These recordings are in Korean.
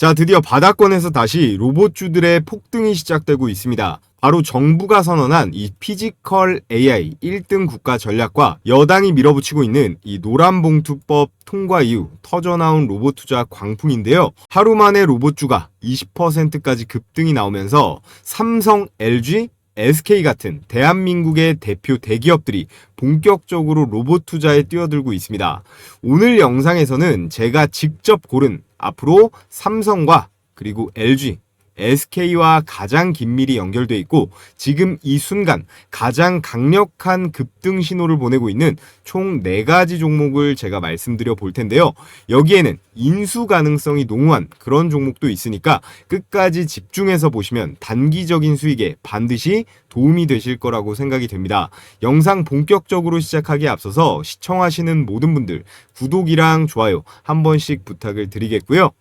자, 드디어 바다권에서 다시 로봇주들의 폭등이 시작되고 있습니다. 바로 정부가 선언한 이 피지컬 AI 1등 국가 전략과 여당이 밀어붙이고 있는 이 노란봉투법 통과 이후 터져나온 로봇 투자 광풍인데요. 하루 만에 로봇주가 20%까지 급등이 나오면서 삼성, LG, SK 같은 대한민국의 대표 대기업들이 본격적으로 로봇 투자에 뛰어들고 있습니다. 오늘 영상에서는 제가 직접 고른 앞으로 삼성과 그리고 LG, SK와 가장 긴밀히 연결돼 있고 지금 이 순간 가장 강력한 급등 신호를 보내고 있는 총 4가지 종목을 제가 말씀드려 볼 텐데요. 여기에는 인수 가능성이 농후한 그런 종목도 있으니까 끝까지 집중해서 보시면 단기적인 수익에 반드시 도움이 되실 거라고 생각이 됩니다. 영상 본격적으로 시작하기에 앞서서 시청하시는 모든 분들 구독이랑 좋아요 한 번씩 부탁을 드리겠고요.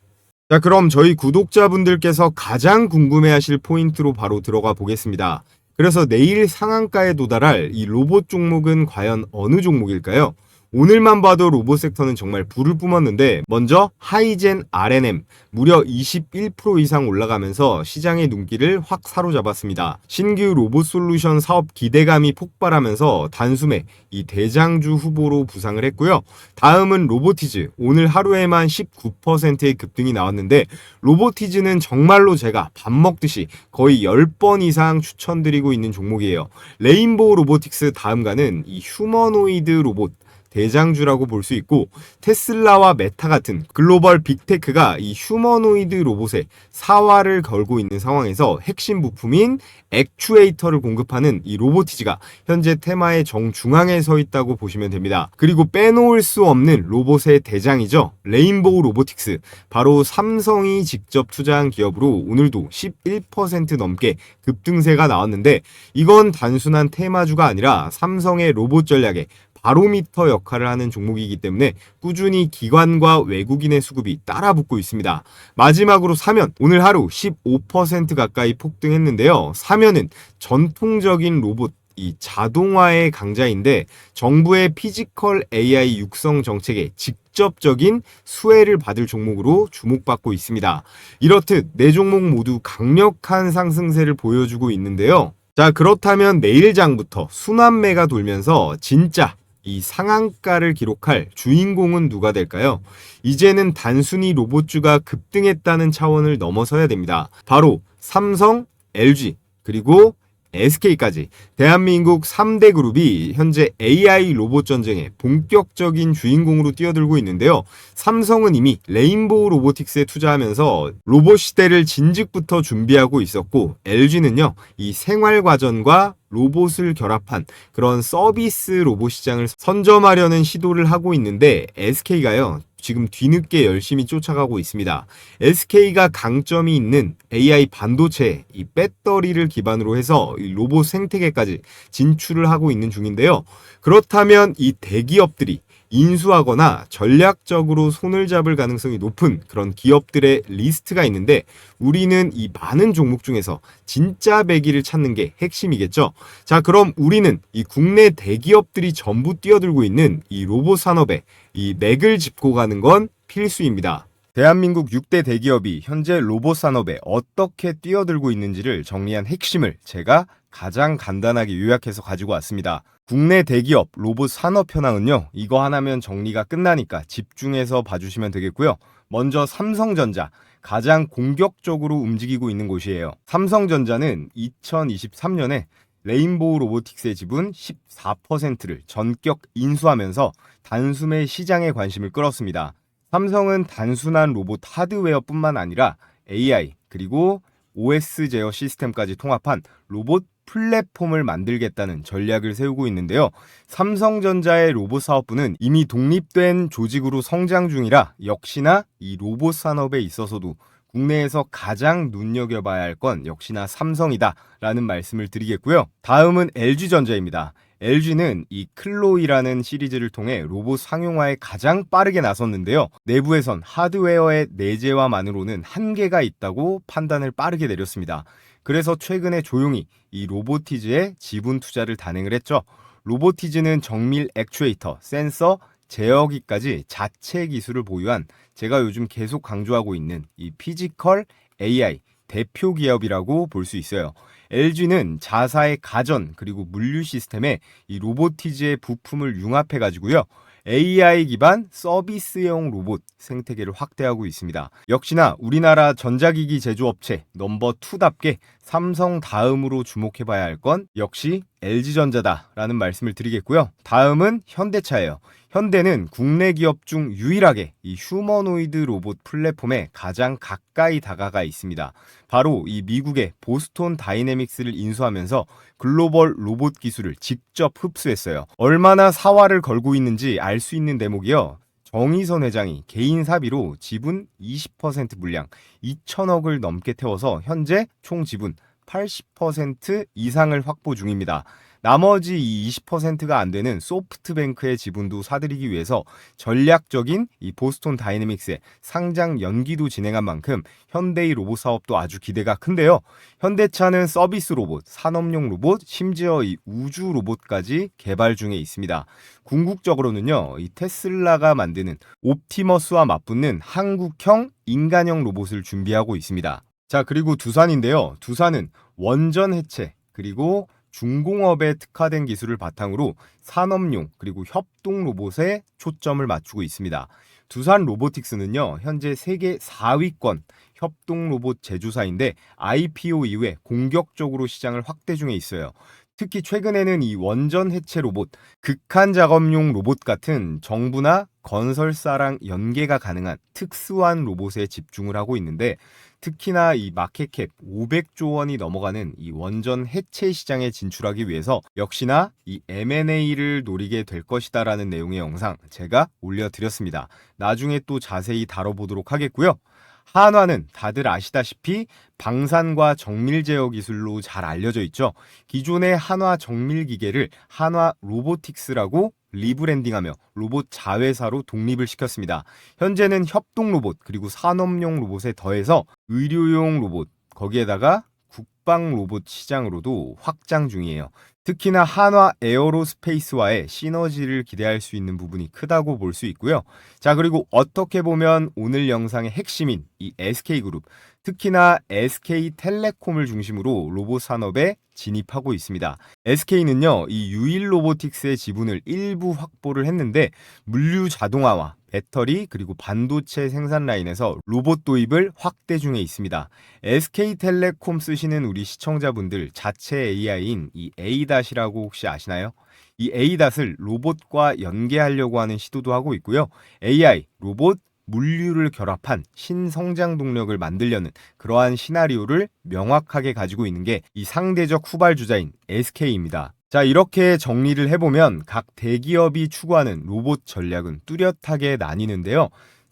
자, 그럼 저희 구독자분들께서 가장 궁금해하실 포인트로 바로 들어가 보겠습니다. 그래서 내일 상한가에 도달할 이 로봇 종목은 과연 어느 종목일까요? 오늘만 봐도 로봇 섹터는 정말 불을 뿜었는데 먼저 하이젠 RNM 무려 21% 이상 올라가면서 시장의 눈길을 확 사로잡았습니다. 신규 로봇 솔루션 사업 기대감이 폭발하면서 단숨에 이 대장주 후보로 부상을 했고요. 다음은 로보티즈. 오늘 하루에만 19%의 급등이 나왔는데 로보티즈는 정말로 제가 밥 먹듯이 거의 10번 이상 추천드리고 있는 종목이에요. 레인보우 로보틱스 다음가는 이 휴머노이드 로봇 대장주라고 볼 수 있고 테슬라와 메타 같은 글로벌 빅테크가 이 휴머노이드 로봇에 사활을 걸고 있는 상황에서 핵심 부품인 액추에이터를 공급하는 이 로보티즈가 현재 테마의 정중앙에 서 있다고 보시면 됩니다. 그리고 빼놓을 수 없는 로봇의 대장이죠. 레인보우 로보틱스. 바로 삼성이 직접 투자한 기업으로 오늘도 11% 넘게 급등세가 나왔는데 이건 단순한 테마주가 아니라 삼성의 로봇 전략에 바로미터 역할을 하는 종목이기 때문에 꾸준히 기관과 외국인의 수급이 따라붙고 있습니다. 마지막으로 사면. 오늘 하루 15% 가까이 폭등했는데요. 사면은 전통적인 로봇 이 자동화의 강자인데 정부의 피지컬 AI 육성 정책에 직접적인 수혜를 받을 종목으로 주목받고 있습니다. 이렇듯 4종목 모두 강력한 상승세를 보여주고 있는데요. 자, 그렇다면 내일장부터 순환매가 돌면서 진짜 이 상한가를 기록할 주인공은 누가 될까요? 이제는 단순히 로봇주가 급등했다는 차원을 넘어서야 됩니다. 바로 삼성, LG, 그리고 SK까지 대한민국 3대 그룹이 현재 AI 로봇 전쟁의 본격적인 주인공으로 뛰어들고 있는데요. 삼성은 이미 레인보우 로보틱스에 투자하면서 로봇 시대를 진즉부터 준비하고 있었고 LG는요. 이 생활과전과 로봇을 결합한 그런 서비스 로봇 시장을 선점하려는 시도를 하고 있는데 SK가요. 지금 뒤늦게 열심히 쫓아가고 있습니다. SK가 강점이 있는 AI 반도체, 이 배터리를 기반으로 해서 이 로봇 생태계까지 진출을 하고 있는 중인데요. 그렇다면 이 대기업들이 인수하거나 전략적으로 손을 잡을 가능성이 높은 그런 기업들의 리스트가 있는데 우리는 이 많은 종목 중에서 진짜 배기를 찾는 게 핵심이겠죠. 자, 그럼 우리는 이 국내 대기업들이 전부 뛰어들고 있는 이 로봇 산업에 이 맥을 짚고 가는 건 필수입니다. 대한민국 6대 대기업이 현재 로봇 산업에 어떻게 뛰어들고 있는지를 정리한 핵심을 제가 가장 간단하게 요약해서 가지고 왔습니다. 국내 대기업 로봇 산업 현황은요. 이거 하나면 정리가 끝나니까 집중해서 봐주시면 되겠고요. 먼저 삼성전자. 가장 공격적으로 움직이고 있는 곳이에요. 삼성전자는 2023년에 레인보우 로보틱스의 지분 14%를 전격 인수하면서 단숨에 시장의 관심을 끌었습니다. 삼성은 단순한 로봇 하드웨어뿐만 아니라 AI 그리고 OS 제어 시스템까지 통합한 로봇 플랫폼을 만들겠다는 전략을 세우고 있는데요. 삼성전자의 로봇 사업부는 이미 독립된 조직으로 성장 중이라 역시나 이 로봇 산업에 있어서도 국내에서 가장 눈여겨봐야 할 건 역시나 삼성이다 라는 말씀을 드리겠고요. 다음은 LG전자입니다. LG는 이 클로이라는 시리즈를 통해 로봇 상용화에 가장 빠르게 나섰는데요. 내부에선 하드웨어의 내재화만으로는 한계가 있다고 판단을 빠르게 내렸습니다. 그래서 최근에 조용히 이 로보티즈에 지분 투자를 단행을 했죠. 로보티즈는 정밀 액추에이터, 센서, 제어기까지 자체 기술을 보유한 제가 요즘 계속 강조하고 있는 이 피지컬 AI 대표 기업이라고 볼 수 있어요. LG는 자사의 가전 그리고 물류 시스템에 이 로보티즈의 부품을 융합해 가지고요. AI 기반 서비스형 로봇 생태계를 확대하고 있습니다. 역시나 우리나라 전자기기 제조업체 넘버 2답게 삼성 다음으로 주목해봐야 할 건 역시 LG전자다라는 말씀을 드리겠고요. 다음은 현대차예요. 현대는 국내 기업 중 유일하게 이 휴머노이드 로봇 플랫폼에 가장 가까이 다가가 있습니다. 바로 이 미국의 보스톤 다이내믹스를 인수하면서 글로벌 로봇 기술을 직접 흡수했어요. 얼마나 사활을 걸고 있는지 알 수 있는 대목이요. 정의선 회장이 개인 사비로 지분 20% 물량 2천억을 넘게 태워서 현재 총 지분 80% 이상을 확보 중입니다. 나머지 이 20%가 안 되는 소프트뱅크의 지분도 사들이기 위해서 전략적인 이 보스톤 다이내믹스의 상장 연기도 진행한 만큼 현대의 로봇 사업도 아주 기대가 큰데요. 현대차는 서비스 로봇, 산업용 로봇, 심지어 이 우주 로봇까지 개발 중에 있습니다. 궁극적으로는요, 이 테슬라가 만드는 옵티머스와 맞붙는 한국형 인간형 로봇을 준비하고 있습니다. 자, 그리고 두산인데요. 두산은 원전 해체, 그리고 중공업에 특화된 기술을 바탕으로 산업용 그리고 협동 로봇에 초점을 맞추고 있습니다. 두산 로보틱스는요, 현재 세계 4위권 협동 로봇 제조사인데 IPO 이후에 공격적으로 시장을 확대 중에 있어요. 특히 최근에는 이 원전 해체 로봇, 극한 작업용 로봇 같은 정부나 건설사랑 연계가 가능한 특수한 로봇에 집중을 하고 있는데 특히나 이 마켓캡 500조 원이 넘어가는 이 원전 해체 시장에 진출하기 위해서 역시나 이 M&A를 노리게 될 것이다라는 내용의 영상 제가 올려드렸습니다. 나중에 또 자세히 다뤄보도록 하겠고요. 한화는 다들 아시다시피 방산과 정밀 제어 기술로 잘 알려져 있죠. 기존의 한화 정밀 기계를 한화 로보틱스라고 리브랜딩하며 로봇 자회사로 독립을 시켰습니다. 현재는 협동 로봇 그리고 산업용 로봇에 더해서 의료용 로봇 거기에다가 국방 로봇 시장으로도 확장 중이에요. 특히나 한화 에어로스페이스와의 시너지를 기대할 수 있는 부분이 크다고 볼 수 있고요. 자, 그리고 어떻게 보면 오늘 영상의 핵심인 이 SK그룹, 특히나 SK텔레콤을 중심으로 로봇 산업에 진입하고 있습니다. SK는요, 이 유일 로보틱스의 지분을 일부 확보를 했는데 물류 자동화와 배터리 그리고 반도체 생산 라인에서 로봇 도입을 확대 중에 있습니다. SK텔레콤 쓰시는 우리 시청자분들 자체 AI인 이 ADAS이라고 혹시 아시나요? 이 ADAS를 로봇과 연계하려고 하는 시도도 하고 있고요. AI, 로봇, 물류를 결합한 신성장 동력을 만들려는 그러한 시나리오를 명확하게 가지고 있는 게 이 상대적 후발주자인 SK입니다. 자, 이렇게 정리를 해보면 각 대기업이 추구하는 로봇 전략은 뚜렷하게 나뉘는데요.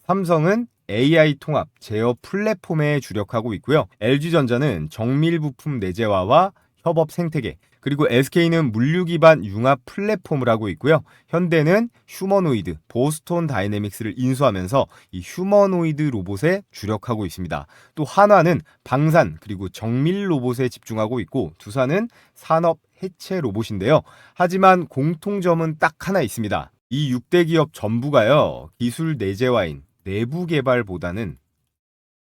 삼성은 AI 통합 제어 플랫폼에 주력하고 있고요. LG전자는 정밀 부품 내재화와 협업 생태계, 그리고 SK는 물류 기반 융합 플랫폼을 하고 있고요. 현대는 휴머노이드, 보스톤 다이내믹스를 인수하면서 이 휴머노이드 로봇에 주력하고 있습니다. 또 한화는 방산 그리고 정밀 로봇에 집중하고 있고 두산은 산업 해체 로봇인데요. 하지만 공통점은 딱 하나 있습니다. 이 6대 기업 전부가요. 기술 내재화인 내부 개발보다는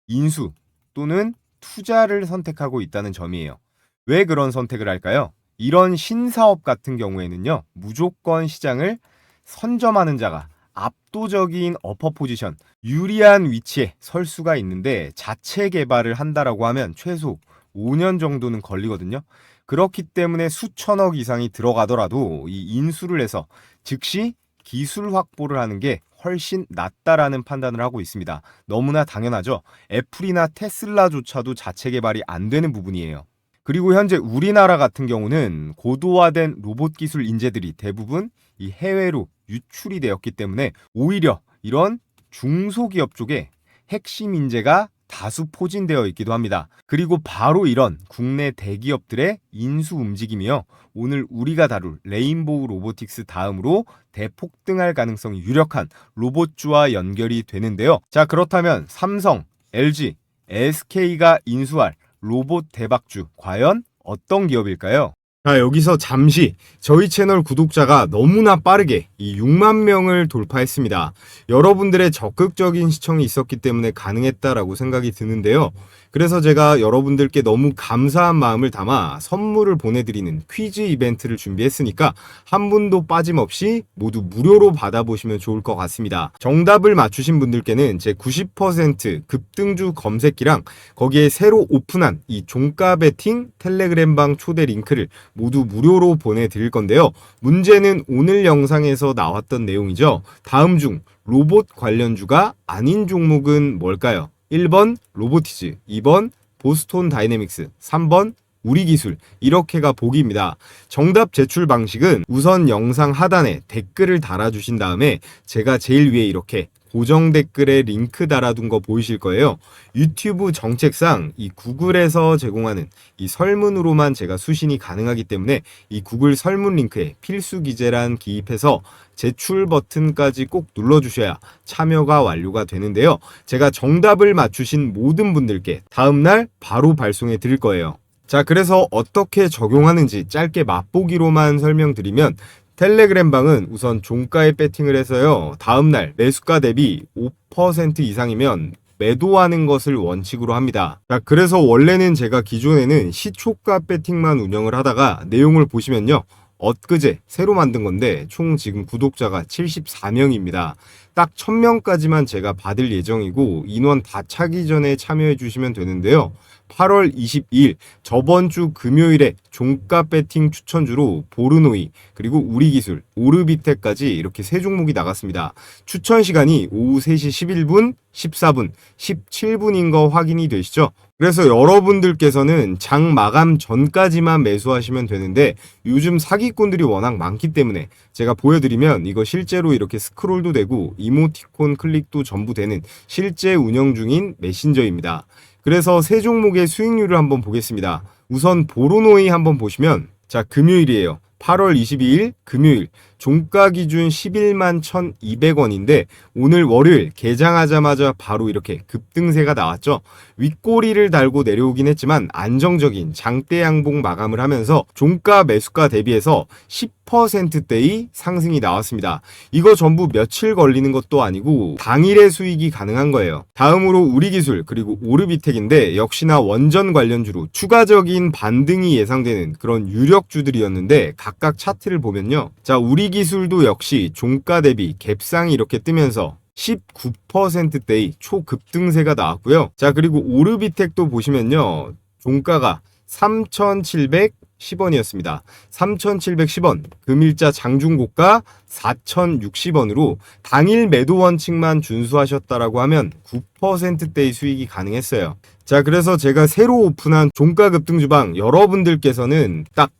인수 또는 투자를 선택하고 있다는 점이에요. 왜 그런 선택을 할까요? 이런 신사업 같은 경우에는요, 무조건 시장을 선점하는 자가 압도적인 어퍼 포지션, 유리한 위치에 설 수가 있는데 자체 개발을 한다라고 하면 최소 5년 정도는 걸리거든요. 그렇기 때문에 수천억 이상이 들어가더라도 이 인수를 해서 즉시 기술 확보를 하는 게 훨씬 낫다라는 판단을 하고 있습니다. 너무나 당연하죠. 애플이나 테슬라조차도 자체 개발이 안 되는 부분이에요. 그리고 현재 우리나라 같은 경우는 고도화된 로봇 기술 인재들이 대부분 이 해외로 유출이 되었기 때문에 오히려 이런 중소기업 쪽에 핵심 인재가 다수 포진되어 있기도 합니다. 그리고 바로 이런 국내 대기업들의 인수 움직임이요. 오늘 우리가 다룰 레인보우 로보틱스 다음으로 대폭등할 가능성이 유력한 로봇주와 연결이 되는데요. 자, 그렇다면 삼성, LG, SK가 인수할 로봇 대박주 과연 어떤 기업일까요? 자, 여기서 잠시 저희 채널 구독자가 너무나 빠르게 이 6만 명을 돌파했습니다. 여러분들의 적극적인 시청이 있었기 때문에 가능했다라고 생각이 드는데요. 그래서 제가 여러분들께 너무 감사한 마음을 담아 선물을 보내드리는 퀴즈 이벤트를 준비했으니까 한 분도 빠짐없이 모두 무료로 받아보시면 좋을 것 같습니다. 정답을 맞추신 분들께는 제 90% 급등주 검색기랑 거기에 새로 오픈한 이 종가 베팅 텔레그램방 초대 링크를 모두 무료로 보내드릴 건데요. 문제는 오늘 영상에서 나왔던 내용이죠. 다음 중 로봇 관련주가 아닌 종목은 뭘까요? 1번 로보티즈, 2번 보스톤 다이내믹스, 3번 우리기술, 이렇게가 보기입니다. 정답 제출 방식은 우선 영상 하단에 댓글을 달아주신 다음에 제가 제일 위에 이렇게 고정 댓글에 링크 달아둔 거 보이실 거예요. 유튜브 정책상 이 구글에서 제공하는 이 설문으로만 제가 수신이 가능하기 때문에 이 구글 설문 링크에 필수 기재란 기입해서 제출 버튼까지 꼭 눌러주셔야 참여가 완료가 되는데요. 제가 정답을 맞추신 모든 분들께 다음날 바로 발송해 드릴 거예요. 자, 그래서 어떻게 적용하는지 짧게 맛보기로만 설명드리면 텔레그램 방은 우선 종가에 배팅을 해서요. 다음날 매수가 대비 5% 이상이면 매도하는 것을 원칙으로 합니다. 자, 그래서 원래는 제가 기존에는 시초가 배팅만 운영을 하다가 내용을 보시면요. 엊그제 새로 만든 건데 총 지금 구독자가 74명입니다. 딱 1000명까지만 제가 받을 예정이고 인원 다 차기 전에 참여해 주시면 되는데요. 8월 22일 저번 주 금요일에 종가 배팅 추천주로 보르노이 그리고 우리기술, 오르비텍까지 이렇게 세 종목이 나갔습니다. 추천 시간이 오후 3시 11분, 14분, 17분인 거 확인이 되시죠? 그래서 여러분들께서는 장 마감 전까지만 매수하시면 되는데 요즘 사기꾼들이 워낙 많기 때문에 제가 보여드리면 이거 실제로 이렇게 스크롤도 되고 이모티콘 클릭도 전부 되는 실제 운영 중인 메신저입니다. 그래서 세 종목의 수익률을 한번 보겠습니다. 우선 보르노이 한번 보시면 자, 금요일이에요. 8월 22일 금요일 종가 기준 11만 1,200원인데 오늘 월요일 개장하자마자 바로 이렇게 급등세가 나왔죠. 윗꼬리를 달고 내려오긴 했지만 안정적인 장대 양봉 마감을 하면서 종가 매수가 대비해서 10%대의 상승이 나왔습니다. 이거 전부 며칠 걸리는 것도 아니고 당일의 수익이 가능한 거예요. 다음으로 우리기술 그리고 오르비텍인데 역시나 원전 관련주로 추가적인 반등이 예상되는 그런 유력주들이었는데 각각 차트를 보면요. 자, 우리기술도 역시 종가 대비 갭상이 이렇게 뜨면서 19%대의 초급등세가 나왔고요. 자, 그리고 오르비텍도 보시면요. 종가가 3,710원이었습니다. 3,710원, 금일자 장중고가 4,060원으로 당일 매도 원칙만 준수하셨다라고 하면 9%대의 수익이 가능했어요. 자, 그래서 제가 새로 오픈한 종가 급등주방 여러분들께서는 딱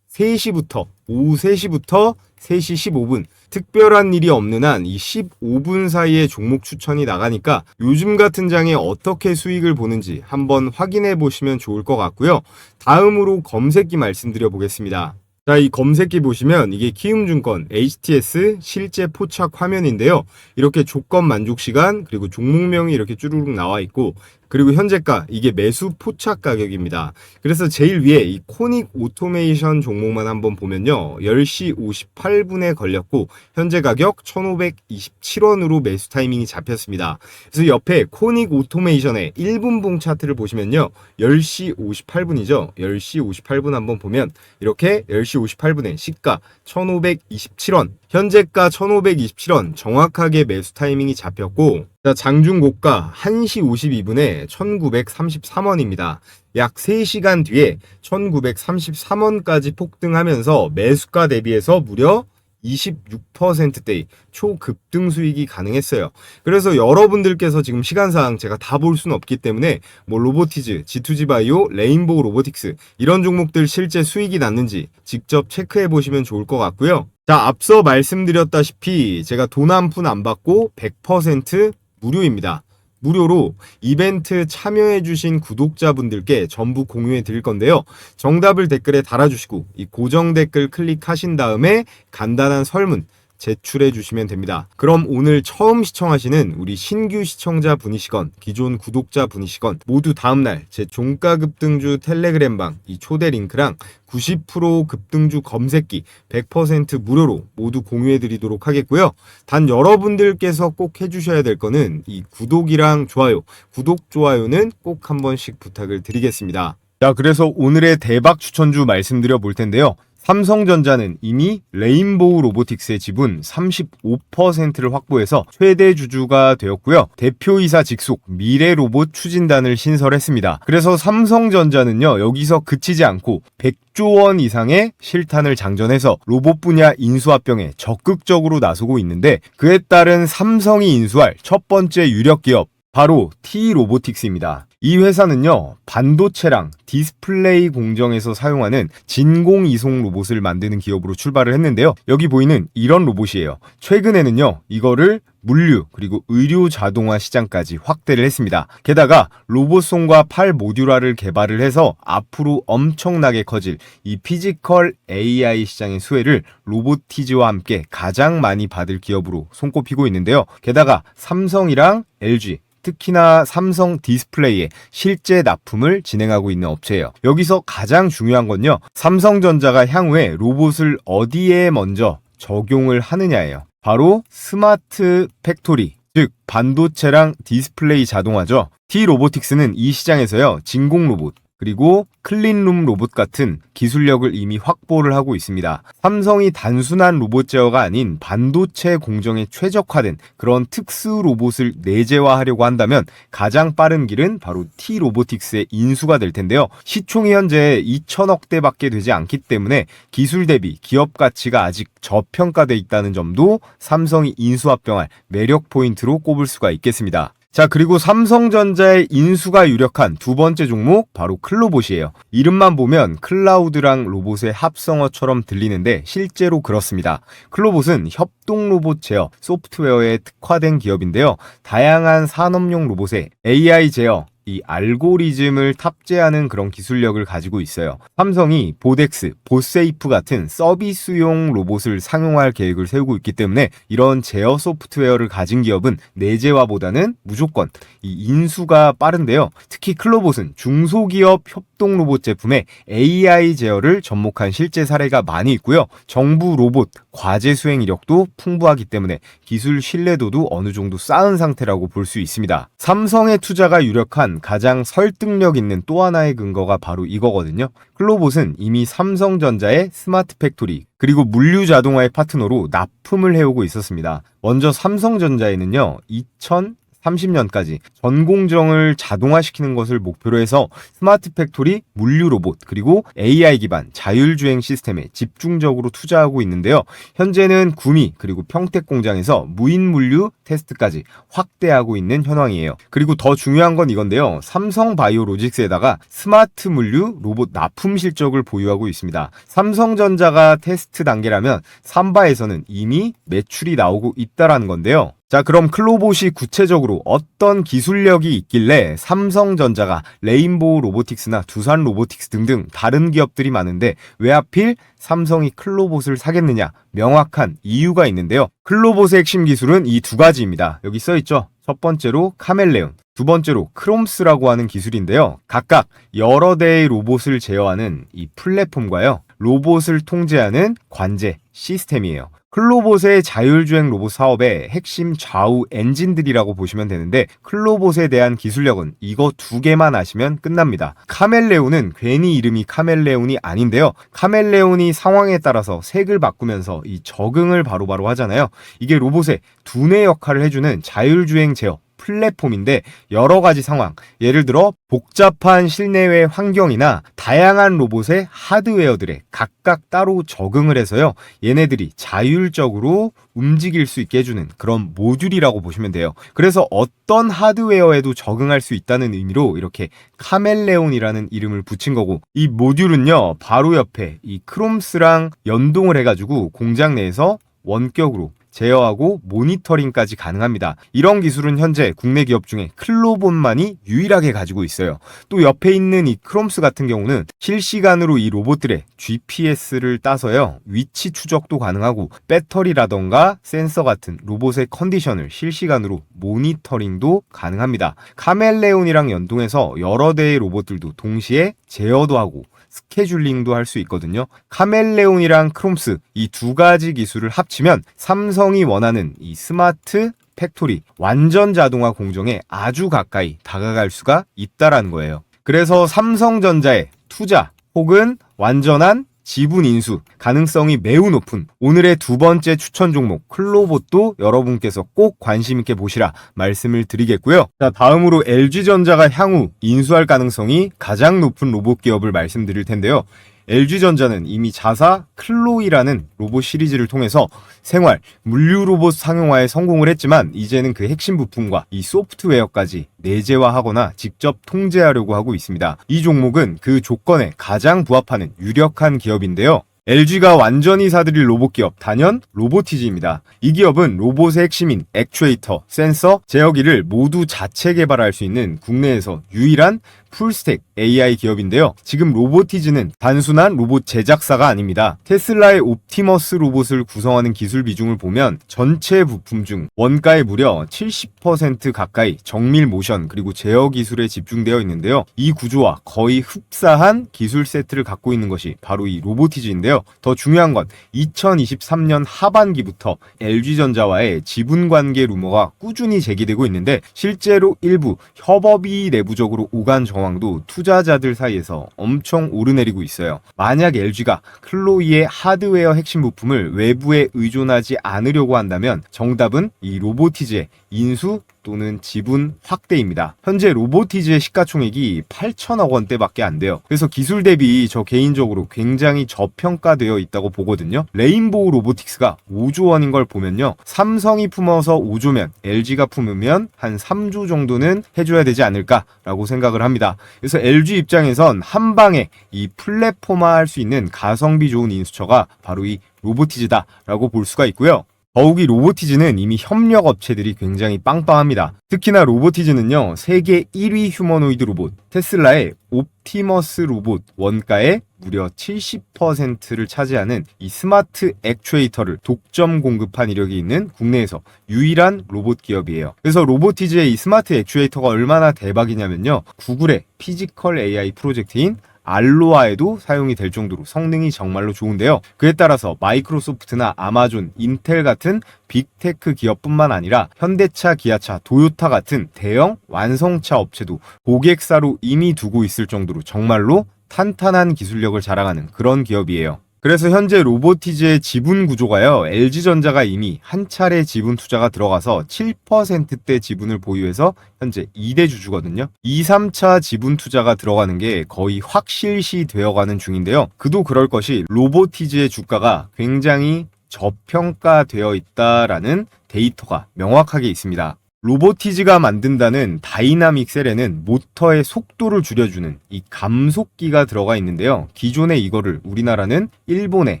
3시부터 오후 3시부터 3시 15분 특별한 일이 없는 한 이 15분 사이에 종목 추천이 나가니까 요즘 같은 장에 어떻게 수익을 보는지 한번 확인해 보시면 좋을 것 같고요. 다음으로 검색기 말씀드려 보겠습니다. 자, 이 검색기 보시면 이게 키움증권 HTS 실제 포착 화면인데요. 이렇게 조건 만족 시간 그리고 종목명이 이렇게 쭈루룩 나와 있고 그리고 현재가 이게 매수 포착 가격입니다. 그래서 제일 위에 이 코닉 오토메이션 종목만 한번 보면요. 10시 58분에 걸렸고 현재 가격 1,527원으로 매수 타이밍이 잡혔습니다. 그래서 옆에 코닉 오토메이션의 1분봉 차트를 보시면요. 10시 58분이죠. 10시 58분 한번 보면 이렇게 10시 58분에 시가 1,527원, 현재가 1,527원 정확하게 매수 타이밍이 잡혔고 자, 장중고가 1시 52분에 1,933원입니다. 약 3시간 뒤에 1,933원까지 폭등하면서 매수가 대비해서 무려 26%대의 초급등 수익이 가능했어요. 그래서 여러분들께서 지금 시간상 제가 다 볼 수는 없기 때문에 뭐 로보티즈, G2G 바이오, 레인보우 로보틱스 이런 종목들 실제 수익이 났는지 직접 체크해 보시면 좋을 것 같고요. 자, 앞서 말씀드렸다시피 제가 돈 한 푼 안 받고 100% 무료입니다. 무료로 이벤트 참여해주신 구독자분들께 전부 공유해 드릴 건데요. 정답을 댓글에 달아주시고 이 고정 댓글 클릭하신 다음에 간단한 설문, 제출해 주시면 됩니다. 그럼 오늘 처음 시청하시는 우리 신규 시청자 분이시건 기존 구독자 분이시건 모두 다음날 제 종가 급등주 텔레그램방 이 초대 링크랑 90% 급등주 검색기 100% 무료로 모두 공유해 드리도록 하겠고요. 단 여러분들께서 꼭 해주셔야 될 거는 이 구독이랑 좋아요, 구독, 좋아요는 꼭 한 번씩 부탁을 드리겠습니다. 자, 그래서 오늘의 대박 추천주 말씀드려 볼 텐데요. 삼성전자는 이미 레인보우 로보틱스의 지분 35%를 확보해서 최대 주주가 되었고요. 대표이사 직속 미래로봇 추진단을 신설했습니다. 그래서 삼성전자는요, 여기서 그치지 않고 100조 원 이상의 실탄을 장전해서 로봇 분야 인수합병에 적극적으로 나서고 있는데, 그에 따른 삼성이 인수할 첫 번째 유력 기업 바로 T-로보틱스입니다. 이 회사는요, 반도체랑 디스플레이 공정에서 사용하는 진공 이송 로봇을 만드는 기업으로 출발을 했는데요. 여기 보이는 이런 로봇이에요. 최근에는요, 이거를 물류 그리고 의료 자동화 시장까지 확대를 했습니다. 게다가 로봇손과 팔 모듈화를 개발을 해서 앞으로 엄청나게 커질 이 피지컬 AI 시장의 수혜를 로보티즈와 함께 가장 많이 받을 기업으로 손꼽히고 있는데요. 게다가 삼성이랑 LG, 특히나 삼성 디스플레이에 실제 납품을 진행하고 있는 업체예요. 여기서 가장 중요한 건요, 삼성전자가 향후에 로봇을 어디에 먼저 적용을 하느냐예요. 바로 스마트 팩토리, 즉 반도체랑 디스플레이 자동화죠. T-로보틱스는 이 시장에서요, 진공 로봇 그리고 클린룸 로봇 같은 기술력을 이미 확보를 하고 있습니다. 삼성이 단순한 로봇 제어가 아닌 반도체 공정에 최적화된 그런 특수 로봇을 내재화하려고 한다면 가장 빠른 길은 바로 T-로보틱스의 인수가 될 텐데요. 시총이 현재 2천억대밖에 되지 않기 때문에 기술 대비 기업 가치가 아직 저평가돼 있다는 점도 삼성이 인수합병할 매력 포인트로 꼽을 수가 있겠습니다. 자, 그리고 삼성전자의 인수가 유력한 두 번째 종목 바로 클로봇이에요. 이름만 보면 클라우드랑 로봇의 합성어처럼 들리는데 실제로 그렇습니다. 클로봇은 협동 로봇 제어 소프트웨어에 특화된 기업인데요. 다양한 산업용 로봇에 AI 제어, 이 알고리즘을 탑재하는 그런 기술력을 가지고 있어요. 삼성이 보덱스, 보세이프 같은 서비스용 로봇을 상용할 계획을 세우고 있기 때문에 이런 제어 소프트웨어를 가진 기업은 내재화보다는 무조건 이 인수가 빠른데요. 특히 클로봇은 중소기업 협동 로봇 제품에 AI 제어를 접목한 실제 사례가 많이 있고요. 정부 로봇 과제 수행 이력도 풍부하기 때문에 기술 신뢰도도 어느 정도 쌓은 상태라고 볼 수 있습니다. 삼성의 투자가 유력한 가장 설득력 있는 또 하나의 근거가 바로 이거거든요. 클로봇은 이미 삼성전자의 스마트 팩토리 그리고 물류 자동화의 파트너로 납품을 해오고 있었습니다. 먼저 삼성전자에는요, 2030년까지 전 공정을 자동화시키는 것을 목표로 해서 스마트 팩토리, 물류 로봇, 그리고 AI 기반 자율주행 시스템에 집중적으로 투자하고 있는데요. 현재는 구미 그리고 평택 공장에서 무인 물류 테스트까지 확대하고 있는 현황이에요. 그리고 더 중요한 건 이건데요. 삼성 바이오로직스에다가 스마트 물류 로봇 납품 실적을 보유하고 있습니다. 삼성전자가 테스트 단계라면 삼바에서는 이미 매출이 나오고 있다라는 건데요. 자, 그럼 클로봇이 구체적으로 어떤 기술력이 있길래 삼성전자가 레인보우 로보틱스나 두산 로보틱스 등등 다른 기업들이 많은데 왜 하필 삼성이 클로봇을 사겠느냐? 명확한 이유가 있는데요. 클로봇의 핵심 기술은 이 두 가지입니다. 여기 써있죠? 첫 번째로 카멜레온, 두 번째로 크롬스라고 하는 기술인데요. 각각 여러 대의 로봇을 제어하는 이 플랫폼과요, 로봇을 통제하는 관제 시스템이에요. 클로봇의 자율주행 로봇 사업의 핵심 좌우 엔진들이라고 보시면 되는데, 클로봇에 대한 기술력은 이거 두 개만 아시면 끝납니다. 카멜레온은 괜히 이름이 카멜레온이 아닌데요. 카멜레온이 상황에 따라서 색을 바꾸면서 이 적응을 바로바로 하잖아요. 이게 로봇의 두뇌 역할을 해주는 자율주행 제어 플랫폼인데, 여러 가지 상황, 예를 들어 복잡한 실내외 환경이나 다양한 로봇의 하드웨어들에 각각 따로 적응을 해서요, 얘네들이 자율적으로 움직일 수 있게 해주는 그런 모듈이라고 보시면 돼요. 그래서 어떤 하드웨어에도 적응할 수 있다는 의미로 이렇게 카멜레온이라는 이름을 붙인 거고, 이 모듈은요, 바로 옆에 이 크롬스랑 연동을 해가지고 공장 내에서 원격으로 제어하고 모니터링까지 가능합니다. 이런 기술은 현재 국내 기업 중에 클로봇만이 유일하게 가지고 있어요. 또 옆에 있는 이 크롬스 같은 경우는 실시간으로 이 로봇들의 GPS를 따서요, 위치 추적도 가능하고 배터리라던가 센서 같은 로봇의 컨디션을 실시간으로 모니터링도 가능합니다. 카멜레온이랑 연동해서 여러 대의 로봇들도 동시에 제어도 하고 스케줄링도 할 수 있거든요. 카멜레온이랑 크롬스 이 두 가지 기술을 합치면 삼성이 원하는 이 스마트 팩토리, 완전 자동화 공정에 아주 가까이 다가갈 수가 있다라는 거예요. 그래서 삼성전자의 투자 혹은 완전한 지분 인수 가능성이 매우 높은 오늘의 두 번째 추천 종목 클로봇도 여러분께서 꼭 관심 있게 보시라 말씀을 드리겠고요. 자, 다음으로 LG전자가 향후 인수할 가능성이 가장 높은 로봇 기업을 말씀드릴 텐데요. LG전자는 이미 자사 클로이라는 로봇 시리즈를 통해서 생활, 물류 로봇 상용화에 성공을 했지만 이제는 그 핵심 부품과 이 소프트웨어까지 내재화하거나 직접 통제하려고 하고 있습니다. 이 종목은 그 조건에 가장 부합하는 유력한 기업인데요. LG가 완전히 사들일 로봇 기업 단연 로보티지입니다. 이 기업은 로봇의 핵심인 액추에이터, 센서, 제어기를 모두 자체 개발할 수 있는 국내에서 유일한 풀스택 AI 기업인데요. 지금 로보티즈는 단순한 로봇 제작사가 아닙니다. 테슬라의 옵티머스 로봇을 구성하는 기술 비중을 보면 전체 부품 중 원가의 무려 70% 가까이 정밀 모션 그리고 제어 기술에 집중되어 있는데요. 이 구조와 거의 흡사한 기술 세트를 갖고 있는 것이 바로 이 로보티즈인데요. 더 중요한 건 2023년 하반기부터 LG전자와의 지분 관계 루머가 꾸준히 제기되고 있는데 실제로 일부 협업이 내부적으로 오간 정황도 투자자들 사이에서 엄청 오르내리고 있어요. 만약 LG가 클로이의 하드웨어 핵심 부품을 외부에 의존하지 않으려고 한다면 정답은 이 로보티즈의 인수 또는 지분 확대입니다. 현재 로보티즈의 시가총액이 8천억 원대밖에 안 돼요. 그래서 기술 대비 저 개인적으로 굉장히 저평가되어 있다고 보거든요. 레인보우 로보틱스가 5조 원인 걸 보면요. 삼성이 품어서 5조면 LG가 품으면 한 3조 정도는 해줘야 되지 않을까라고 생각을 합니다. 그래서 LG 입장에선 한 방에 이 플랫폼화할 수 있는 가성비 좋은 인수처가 바로 이 로보티즈다라고 볼 수가 있고요. 더욱이 로보티즈는 이미 협력 업체들이 굉장히 빵빵합니다. 특히나 로보티즈는요, 세계 1위 휴머노이드 로봇 테슬라의 옵티머스 로봇 원가의 무려 70%를 차지하는 이 스마트 액추에이터를 독점 공급한 이력이 있는 국내에서 유일한 로봇 기업이에요. 그래서 로보티즈의 이 스마트 액추에이터가 얼마나 대박이냐면요, 구글의 피지컬 AI 프로젝트인 알로아에도 사용이 될 정도로 성능이 정말로 좋은데요. 그에 따라서 마이크로소프트나 아마존, 인텔 같은 빅테크 기업뿐만 아니라 현대차, 기아차, 도요타 같은 대형 완성차 업체도 고객사로 이미 두고 있을 정도로 정말로 탄탄한 기술력을 자랑하는 그런 기업이에요. 그래서 현재 로보티즈의 지분 구조가요, LG전자가 이미 한 차례 지분 투자가 들어가서 7%대 지분을 보유해서 현재 2대 주주거든요. 2, 3차 지분 투자가 들어가는 게 거의 확실시 되어가는 중인데요. 그도 그럴 것이 로보티즈의 주가가 굉장히 저평가되어 있다라는 데이터가 명확하게 있습니다. 로보티즈가 만든다는 다이나믹 셀에는 모터의 속도를 줄여주는 이 감속기가 들어가 있는데요. 기존에 이거를 우리나라는 일본에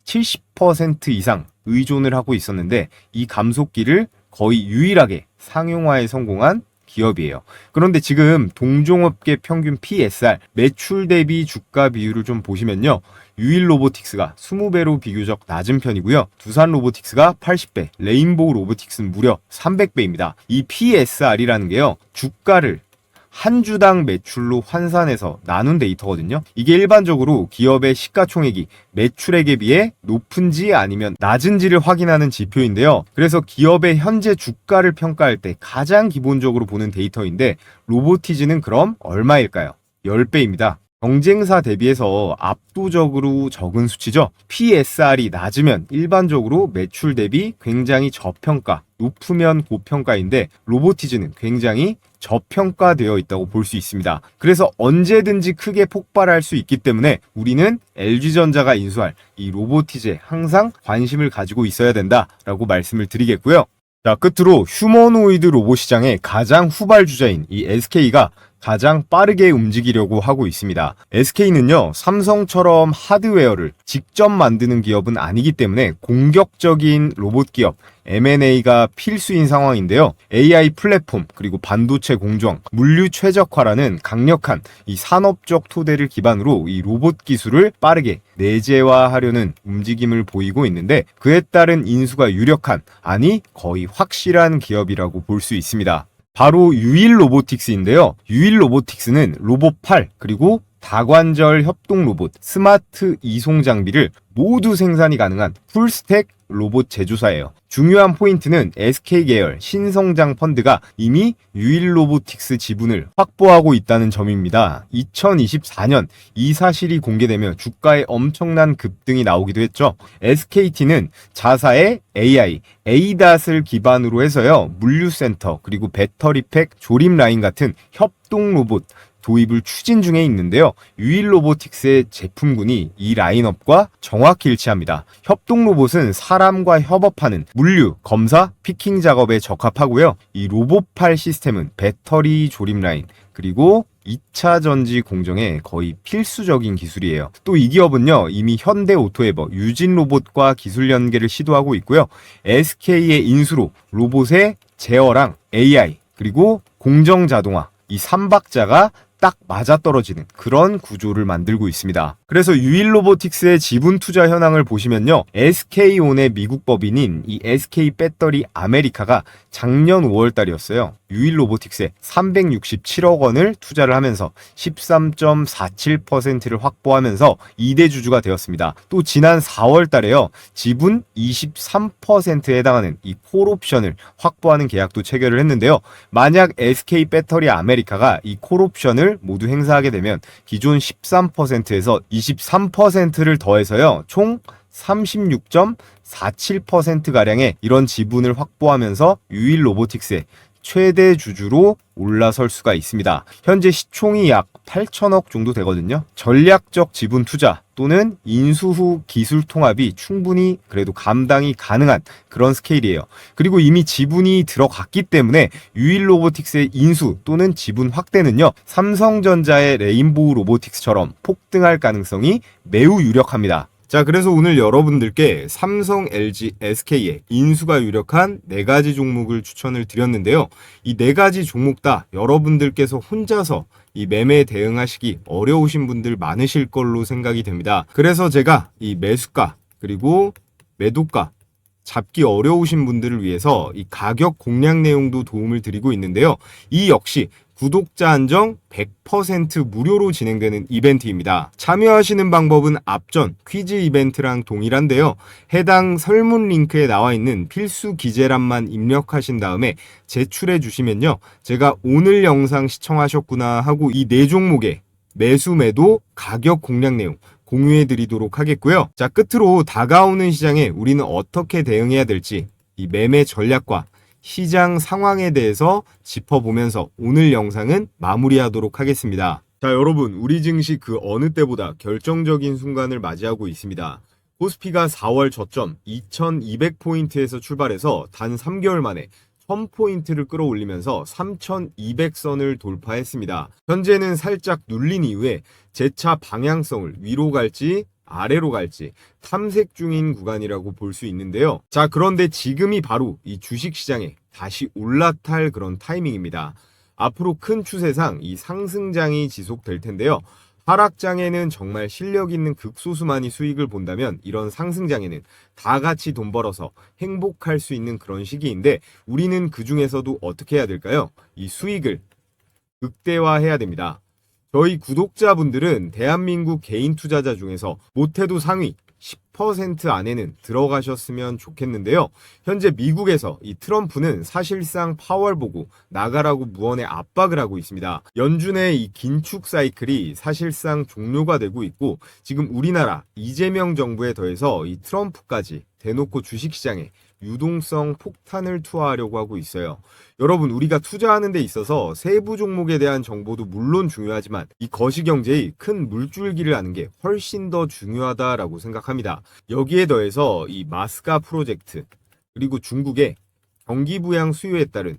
70% 이상 의존을 하고 있었는데 이 감속기를 거의 유일하게 상용화에 성공한 기업이에요. 그런데 지금 동종업계 평균 PSR, 매출 대비 주가 비율을 좀 보시면요. 유일 로보틱스가 20배로 비교적 낮은 편이고요. 두산 로보틱스가 80배, 레인보우 로보틱스는 무려 300배입니다. 이 PSR이라는 게요, 주가를 한 주당 매출로 환산해서 나눈 데이터거든요. 이게 일반적으로 기업의 시가총액이 매출액에 비해 높은지 아니면 낮은지를 확인하는 지표인데요. 그래서 기업의 현재 주가를 평가할 때 가장 기본적으로 보는 데이터인데 로보티즈는 그럼 얼마일까요? 10배입니다. 경쟁사 대비해서 압도적으로 적은 수치죠. PSR이 낮으면 일반적으로 매출 대비 굉장히 저평가, 높으면 고평가인데 로보티즈는 굉장히 저평가되어 있다고 볼 수 있습니다. 그래서 언제든지 크게 폭발할 수 있기 때문에 우리는 LG전자가 인수할 이 로보티즈에 항상 관심을 가지고 있어야 된다라고 말씀을 드리겠고요. 자, 끝으로 휴머노이드 로봇 시장의 가장 후발주자인 이 SK가 가장 빠르게 움직이려고 하고 있습니다. SK는요, 삼성처럼 하드웨어를 직접 만드는 기업은 아니기 때문에 공격적인 로봇 기업 M&A가 필수인 상황인데요. AI 플랫폼, 그리고 반도체 공정, 물류 최적화라는 강력한 이 산업적 토대를 기반으로 이 로봇 기술을 빠르게 내재화하려는 움직임을 보이고 있는데, 그에 따른 인수가 유력한, 아니 거의 확실한 기업이라고 볼 수 있습니다. 바로 유일 로보틱스인데요. 유일 로보틱스는 로봇 8, 그리고 다관절 협동 로봇, 스마트 이송 장비를 모두 생산이 가능한 풀스택 로봇 제조사예요. 중요한 포인트는 SK 계열 신성장 펀드가 이미 유일 로보틱스 지분을 확보하고 있다는 점입니다. 2024년 이 사실이 공개되며 주가에 엄청난 급등이 나오기도 했죠. SKT는 자사의 AI, ADAS을 기반으로 해서요, 물류센터, 그리고 배터리팩 조립 라인 같은 협동 로봇 도입을 추진 중에 있는데요. 유일 로보틱스의 제품군이 이 라인업과 정확히 일치합니다. 협동 로봇은 사람과 협업하는 물류, 검사, 피킹 작업에 적합하고요. 이 로봇팔 시스템은 배터리 조립 라인, 그리고 2차 전지 공정에 거의 필수적인 기술이에요. 또 이 기업은요, 이미 현대 오토에버, 유진 로봇과 기술 연계를 시도하고 있고요. SK의 인수로 로봇의 제어랑 AI, 그리고 공정 자동화, 이 3박자가 딱 맞아떨어지는 그런 구조를 만들고 있습니다. 그래서 유일 로보틱스의 지분 투자 현황을 보시면요, SK온의 미국 법인인 이 SK 배터리 아메리카가 작년 5월 달이었어요. 유일 로보틱스에 367억 원을 투자를 하면서 13.47%를 확보하면서 2대 주주가 되었습니다. 또 지난 4월 달에요, 지분 23%에 해당하는 이 콜옵션을 확보하는 계약도 체결을 했는데요. 만약 SK 배터리 아메리카가 이 콜옵션을 모두 행사하게 되면 기존 13%에서 23%를 더해서요, 총 36.47%가량의 이런 지분을 확보하면서 유일 로보틱스의 최대 주주로 올라설 수가 있습니다. 현재 시총이 약 8천억 정도 되거든요. 전략적 지분 투자 또는 인수 후 기술 통합이 충분히 그래도 감당이 가능한 그런 스케일이에요. 그리고 이미 지분이 들어갔기 때문에 유일 로보틱스의 인수 또는 지분 확대는요, 삼성전자의 레인보우 로보틱스처럼 폭등할 가능성이 매우 유력합니다. 자, 그래서 오늘 여러분들께 삼성, LG, SK의 인수가 유력한 4가지 종목을 추천을 드렸는데요. 이 4가지 종목 다 여러분들께서 혼자서 이 매매에 대응하시기 어려우신 분들 많으실 걸로 생각이 됩니다. 그래서 제가 이 매수가 그리고 매도가 잡기 어려우신 분들을 위해서 이 가격 공략 내용도 도움을 드리고 있는데요. 이 역시 구독자 한정 100% 무료로 진행되는 이벤트입니다. 참여하시는 방법은 앞전 퀴즈 이벤트랑 동일한데요. 해당 설문 링크에 나와 있는 필수 기재란만 입력하신 다음에 제출해 주시면요, 제가 오늘 영상 시청하셨구나 하고 이 4종목의 매수 매도 가격 공략 내용 공유해 드리도록 하겠고요. 자, 끝으로 다가오는 시장에 우리는 어떻게 대응해야 될지 이 매매 전략과 시장 상황에 대해서 짚어보면서 오늘 영상은 마무리하도록 하겠습니다. 자, 여러분, 우리 증시 그 어느 때보다 결정적인 순간을 맞이하고 있습니다. 코스피가 4월 저점 2200포인트에서 출발해서 단 3개월 만에 1000포인트를 끌어올리면서 3200선을 돌파했습니다. 현재는 살짝 눌린 이후에 재차 방향성을 위로 갈지 아래로 갈지 탐색 중인 구간이라고 볼 수 있는데요. 자, 그런데 지금이 바로 이 주식시장에 다시 올라탈 그런 타이밍입니다. 앞으로 큰 추세상 이 상승장이 지속될 텐데요. 하락장에는 정말 실력 있는 극소수만이 수익을 본다면 이런 상승장에는 다 같이 돈 벌어서 행복할 수 있는 그런 시기인데, 우리는 그 중에서도 어떻게 해야 될까요? 이 수익을 극대화해야 됩니다. 저희 구독자분들은 대한민국 개인 투자자 중에서 못해도 상위 10% 안에는 들어가셨으면 좋겠는데요. 현재 미국에서 이 트럼프는 사실상 파월 보고 나가라고 무언의 압박을 하고 있습니다. 연준의 이 긴축 사이클이 사실상 종료가 되고 있고, 지금 우리나라 이재명 정부에 더해서 이 트럼프까지 대놓고 주식시장에 유동성 폭탄을 투하하려고 하고 있어요. 여러분, 우리가 투자하는 데 있어서 세부 종목에 대한 정보도 물론 중요하지만 이 거시경제의 큰 물줄기를 아는 게 훨씬 더 중요하다라고 생각합니다. 여기에 더해서 이 마스가 프로젝트, 그리고 중국의 경기 부양 수요에 따른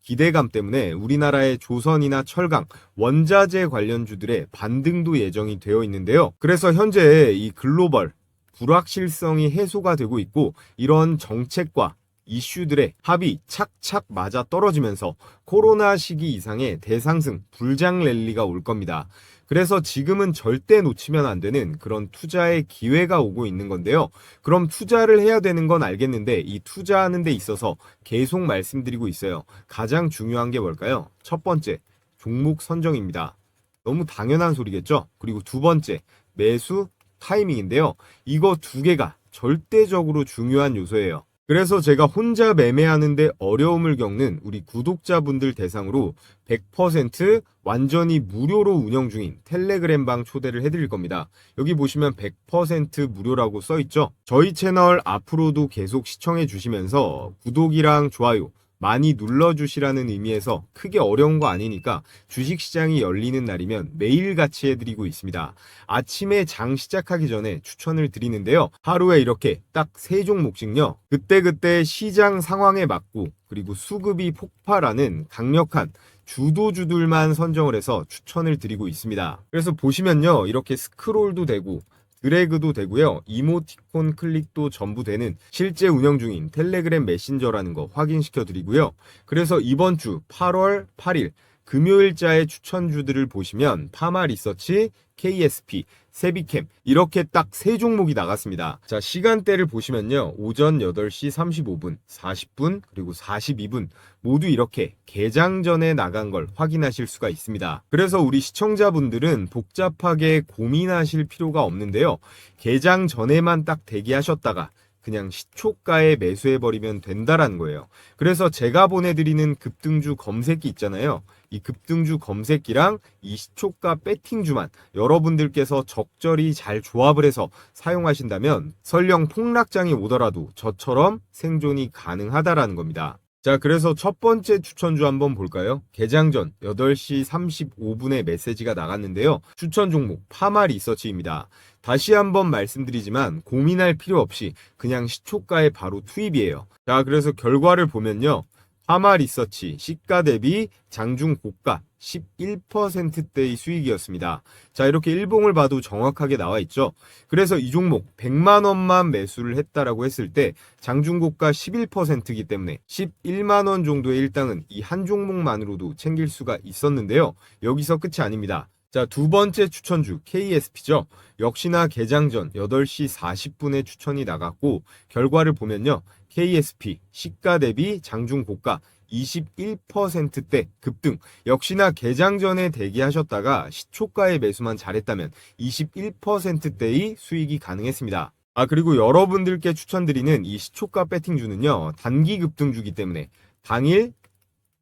기대감 때문에 우리나라의 조선이나 철강, 원자재 관련주들의 반등도 예정이 되어 있는데요. 그래서 현재 이 글로벌 불확실성이 해소가 되고 있고 이런 정책과 이슈들의 합이 착착 맞아 떨어지면서 코로나 시기 이상의 대상승, 불장 랠리가 올 겁니다. 그래서 지금은 절대 놓치면 안 되는 그런 투자의 기회가 오고 있는 건데요. 그럼 투자를 해야 되는 건 알겠는데 이 투자하는 데 있어서 계속 말씀드리고 있어요. 가장 중요한 게 뭘까요? 첫 번째, 종목 선정입니다. 너무 당연한 소리겠죠? 그리고 두 번째, 매수 타이밍인데요. 이거 두 개가 절대적으로 중요한 요소예요. 그래서 제가 혼자 매매하는데 어려움을 겪는 우리 구독자분들 대상으로 100% 완전히 무료로 운영 중인 텔레그램방 초대를 해드릴 겁니다. 여기 보시면 100% 무료라고 써있죠. 저희 채널 앞으로도 계속 시청해 주시면서 구독이랑 좋아요 많이 눌러주시라는 의미에서 크게 어려운 거 아니니까 주식시장이 열리는 날이면 매일같이 해드리고 있습니다. 아침에 장 시작하기 전에 추천을 드리는데요. 하루에 이렇게 딱 3종목씩요. 그때그때 시장 상황에 맞고 그리고 수급이 폭발하는 강력한 주도주들만 선정을 해서 추천을 드리고 있습니다. 그래서 보시면요. 이렇게 스크롤도 되고 드래그도 되고요. 이모티콘 클릭도 전부 되는 실제 운영 중인 텔레그램 메신저라는 거 확인시켜 드리고요. 그래서 이번 주 8월 8일 금요일자의 추천주들을 보시면 파마리서치, KSP, 세비캠 이렇게 딱 3종목이 나갔습니다. 자, 시간대를 보시면요. 오전 8시 35분, 40분, 그리고 42분 모두 이렇게 개장 전에 나간 걸 확인하실 수가 있습니다. 그래서 우리 시청자분들은 복잡하게 고민하실 필요가 없는데요. 개장 전에만 딱 대기하셨다가 그냥 시초가에 매수해버리면 된다라는 거예요. 그래서 제가 보내드리는 급등주 검색기 있잖아요. 이 급등주 검색기랑 이 시초가 배팅주만 여러분들께서 적절히 잘 조합을 해서 사용하신다면 설령 폭락장이 오더라도 저처럼 생존이 가능하다라는 겁니다. 자, 그래서 첫 번째 추천주 한번 볼까요? 개장 전 8시 35분에 메시지가 나갔는데요. 추천 종목 파마 리서치입니다. 다시 한번 말씀드리지만 고민할 필요 없이 그냥 시초가에 바로 투입이에요. 자, 그래서 결과를 보면요. 파마 리서치 시가 대비 장중 고가 11%대의 수익이었습니다. 자, 이렇게 일봉을 봐도 정확하게 나와 있죠. 그래서 이 종목 100만 원만 매수를 했다라고 했을 때 장중 고가 11%이기 때문에 11만 원 정도의 일당은 이 한 종목만으로도 챙길 수가 있었는데요. 여기서 끝이 아닙니다. 자, 두 번째 추천주 KSP죠. 역시나 개장 전 8시 40분에 추천이 나갔고 결과를 보면요. KSP 시가 대비 장중 고가 21%대 급등. 역시나 개장 전에 대기하셨다가 시초가의 매수만 잘했다면 21%대의 수익이 가능했습니다. 아, 그리고 여러분들께 추천드리는 이 시초가 배팅주는요. 단기 급등주기 때문에 당일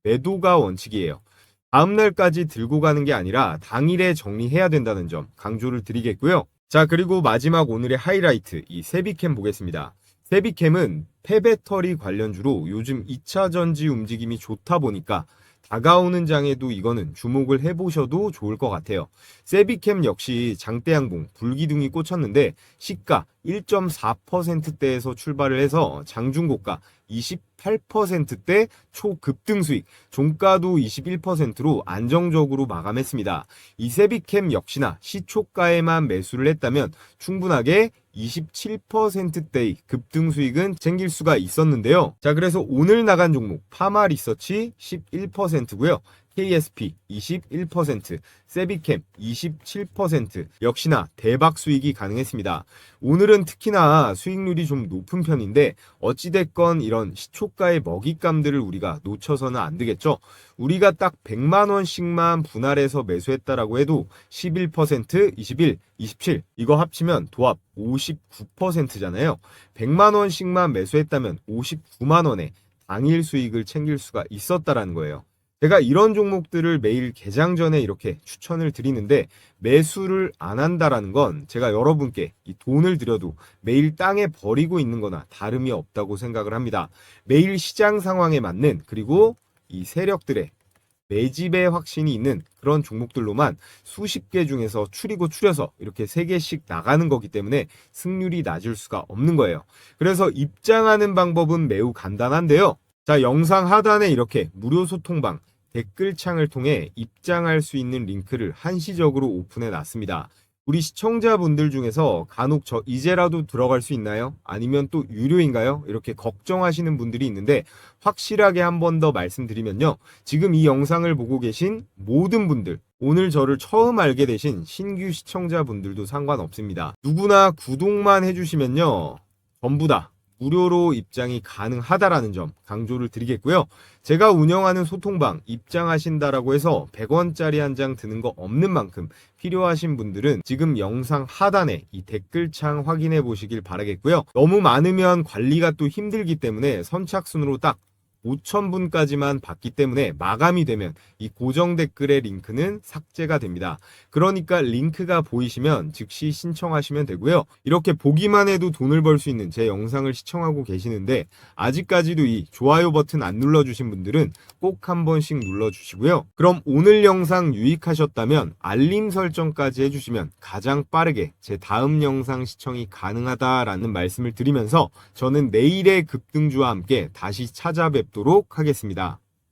매도가 원칙이에요. 다음날까지 들고 가는 게 아니라 당일에 정리해야 된다는 점 강조를 드리겠고요. 자, 그리고 마지막 오늘의 하이라이트 이 세비캠 보겠습니다. 세비캠은 폐배터리 관련주로 요즘 2차 전지 움직임이 좋다 보니까 다가오는 장에도 이거는 주목을 해보셔도 좋을 것 같아요. 세비캠 역시 장대양봉 불기둥이 꽂혔는데 시가 1.4%대에서 출발을 해서 장중고가 28%대 초급등 수익, 종가도 21%로 안정적으로 마감했습니다. 이 세비캠 역시나 시초가에만 매수를 했다면 충분하게 27%대의 급등 수익은 챙길 수가 있었는데요. 자, 그래서 오늘 나간 종목 파마 리서치 11%고요. KSP 21%, 세비캠 27% 역시나 대박 수익이 가능했습니다. 오늘은 특히나 수익률이 좀 높은 편인데 어찌됐건 이런 시초가의 먹잇감들을 우리가 놓쳐서는 안 되겠죠. 우리가 딱 100만 원씩만 분할해서 매수했다라고 해도 11%, 21, 27 이거 합치면 도합 59%잖아요. 100만 원씩만 매수했다면 59만 원에 당일 수익을 챙길 수가 있었다라는 거예요. 제가 이런 종목들을 매일 개장 전에 이렇게 추천을 드리는데 매수를 안 한다라는 건 제가 여러분께 이 돈을 들여도 매일 땅에 버리고 있는 거나 다름이 없다고 생각을 합니다. 매일 시장 상황에 맞는 그리고 이 세력들의 매집의 확신이 있는 그런 종목들로만 수십 개 중에서 추리고 추려서 이렇게 3개씩 나가는 거기 때문에 승률이 낮을 수가 없는 거예요. 그래서 입장하는 방법은 매우 간단한데요. 자, 영상 하단에 이렇게 무료 소통방 댓글창을 통해 입장할 수 있는 링크를 한시적으로 오픈해 놨습니다. 우리 시청자분들 중에서 간혹 이제라도 들어갈 수 있나요? 아니면 또 유료인가요? 이렇게 걱정하시는 분들이 있는데 확실하게 한 번 더 말씀드리면요. 지금 이 영상을 보고 계신 모든 분들, 오늘 저를 처음 알게 되신 신규 시청자분들도 상관없습니다. 누구나 구독만 해주시면요. 전부 다 무료로 입장이 가능하다라는 점 강조를 드리겠고요. 제가 운영하는 소통방 입장하신다라고 해서 100원짜리 한 장 드는 거 없는 만큼 필요하신 분들은 지금 영상 하단에 이 댓글창 확인해 보시길 바라겠고요. 너무 많으면 관리가 또 힘들기 때문에 선착순으로 딱 5,000분까지만 받기 때문에 마감이 되면 이 고정 댓글의 링크는 삭제가 됩니다. 그러니까 링크가 보이시면 즉시 신청하시면 되고요. 이렇게 보기만 해도 돈을 벌 수 있는 제 영상을 시청하고 계시는데 아직까지도 이 좋아요 버튼 안 눌러주신 분들은 꼭 한 번씩 눌러주시고요. 그럼 오늘 영상 유익하셨다면 알림 설정까지 해주시면 가장 빠르게 제 다음 영상 시청이 가능하다라는 말씀을 드리면서 저는 내일의 급등주와 함께 다시 찾아뵙도록 하겠습니다.